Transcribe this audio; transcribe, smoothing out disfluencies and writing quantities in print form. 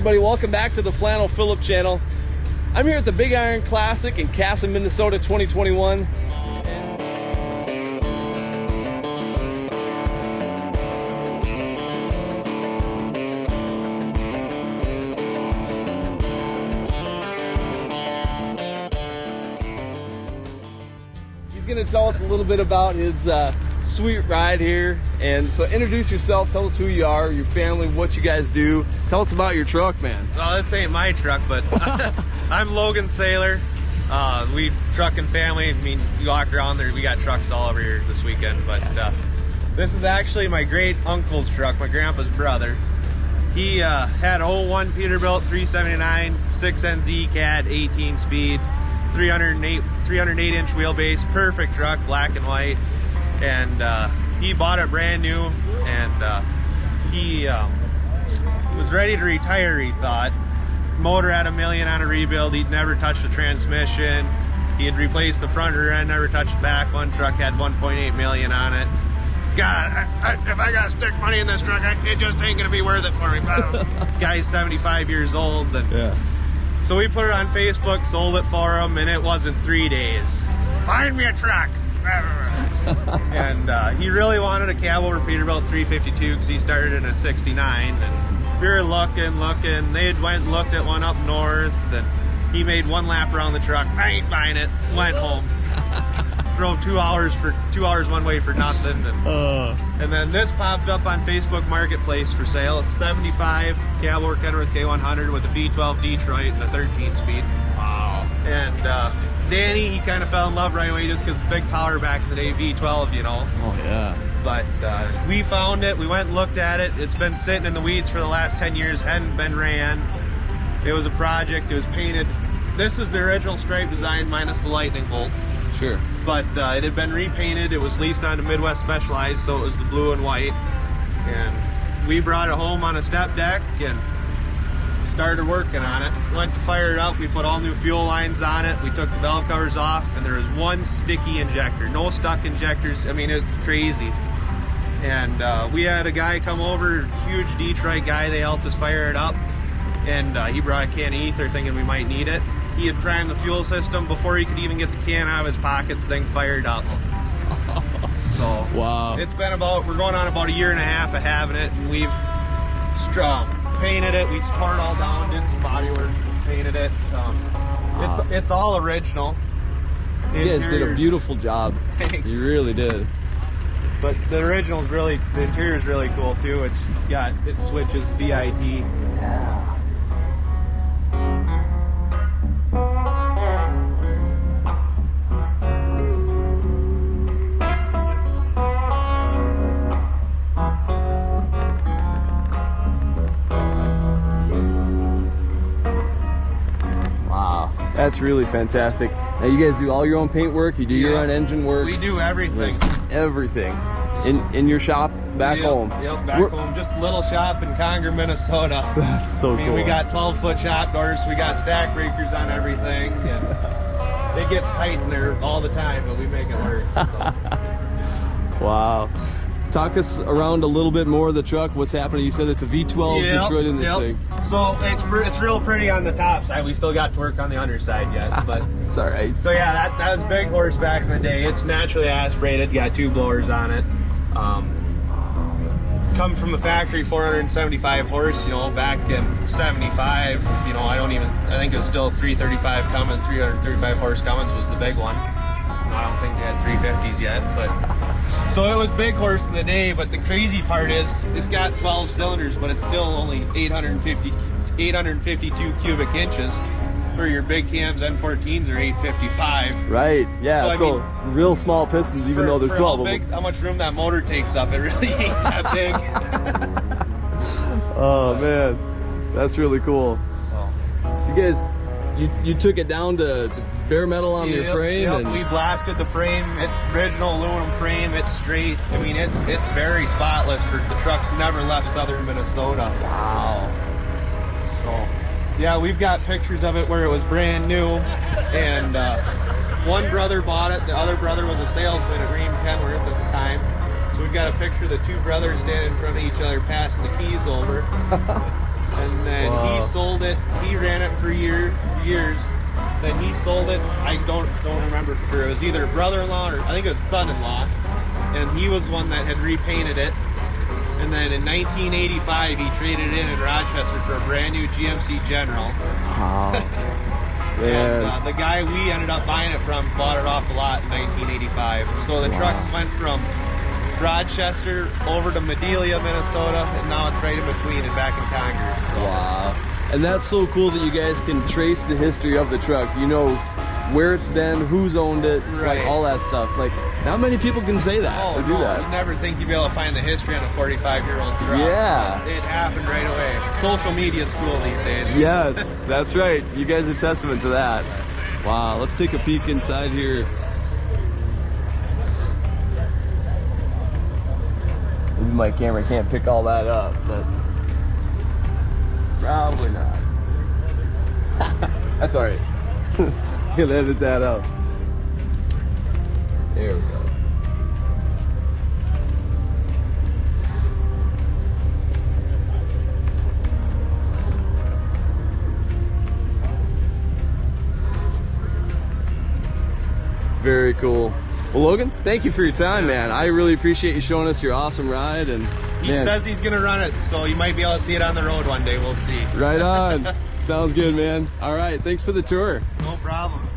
everybody, welcome back to the Flannel Phillip channel. I'm here at the Big Iron Classic in Kasson, Minnesota 2021. He's going to tell us a little bit about his sweet ride here. And so introduce yourself, tell us who you are, your family, what you guys do. Tell us about your truck, man. Well, this ain't my truck, but I'm Logan Sailor. We trucking family. I mean, you walk around there, we got trucks all over here this weekend. But this is actually my great uncle's truck, my grandpa's brother. He had a 01 Peterbilt 379, 6NZ Cat, 18 speed, 308 inch wheelbase, perfect truck, black and white. And he bought it brand new, and he was ready to retire, he thought. Motor had $1 million on a rebuild. He'd never touched the transmission. He had replaced the front rear end, never touched the back one. Truck had $1.8 million on it. God, if I gotta stick money in this truck, it just ain't gonna be worth it for me. Guy's 75 years old. And yeah. So we put it on Facebook, sold it for him, and it wasn't 3 days. Find me a truck. And he really wanted a Cabover Peterbilt 352 because he started in a 69. And we were looking. They had went and looked at one up north, and he made one lap around the truck. I ain't buying it. Went home. Drove 2 hours one way for nothing. And then this popped up on Facebook Marketplace for sale. 75 Cabover Kenworth K100 with a V12 Detroit and a 13-speed. Wow. And Danny, he kind of fell in love right away just because big power back in the day, V12, you know. Oh, yeah. But we found it. We went and looked at it. It's been sitting in the weeds for the last 10 years, hadn't been ran. It was a project. It was painted. This was the original stripe design minus the lightning bolts. Sure. But it had been repainted. It was leased on to Midwest Specialized, so it was the blue and white. And we brought it home on a step deck and started working on it. Went to fire it up. We put all new fuel lines on it. We took the valve covers off, and there was one sticky injector. No stuck injectors. I mean, it's crazy. And we had a guy come over, huge Detroit guy. They helped us fire it up, and he brought a can of ether thinking we might need it. He had primed the fuel system before he could even get the can out of his pocket. The thing fired up. So wow, it's been we're going on about 1.5 years of having it, and we've painted it. We tore it all down, did some body work, painted it. It's all original. You guys did a beautiful job. Thanks. You really did. But the original's really, the interior's really cool too. It switches VIT. Yeah. That's really fantastic. Now you guys do all your own paint work, you do your own engine work. We do everything. Everything. In your shop back home. Yep, back home. Just a little shop in Conger, Minnesota. That's so cool. We got 12-foot shop doors, we got stack breakers on everything. And it gets tight in there all the time, but we make it work. So. Wow. Talk us around a little bit more of the truck. What's happening? You said it's a V12 Detroit in this thing. So it's real pretty on the top side. We still got to work on the underside yet, but it's all right. So yeah, that was big horse back in the day. It's naturally aspirated. Got 2 blowers on it. Come from the factory, 475 horse. You know, back in '75. You know, I think it was still 335 Cummins, 335 horse Cummins was the big one. I don't think they had 350s yet, but so it was big horse in the day. But the crazy part is it's got 12 cylinders, but it's still only 852 cubic inches. For your big cams, N14s are 855. Right. Yeah. So I mean, real small pistons, even though there's 12 of them. How much room that motor takes up? It really ain't that big. Oh man, that's really cool. So you guys, you took it down to bare metal on your frame, and we blasted the frame. It's original aluminum frame. It's straight. I mean, it's very spotless. For the truck's never left southern Minnesota. Wow. So yeah, we've got pictures of it where it was brand new, and one brother bought it. The other brother was a salesman at Kenworth at the time. So we've got a picture of the 2 brothers standing in front of each other passing the keys over. and then Wow. he sold it. He ran it for years. Then he sold it. I don't remember for sure. It was either brother-in-law or I think it was son-in-law, and he was one that had repainted it. And then in 1985, he traded it in Rochester for a brand new GMC General. Wow. And the guy we ended up buying it from bought it off the lot in 1985. So the trucks went from Rochester over to Madelia, Minnesota, and now it's right in between and back in Conger. So. Wow. And that's so cool that you guys can trace the history of the truck. You know where it's been, who's owned it, Right. like all that stuff. Like, not many people can say that or do that. You never think you'd be able to find the history on a 45-year-old truck. Yeah. It happened right away. Social media school these days. Yes, that's right. You guys are testament to that. Wow, let's take a peek inside here. Maybe my camera can't pick all that up, but probably not. That's all right. Can edit that out. There we go. Very cool. Well, Logan, thank you for your time, man. I really appreciate you showing us your awesome ride. And He says he's gonna run it, so you might be able to see it on the road one day. We'll see. right on. Sounds good, man. All right, thanks for the tour. No problem.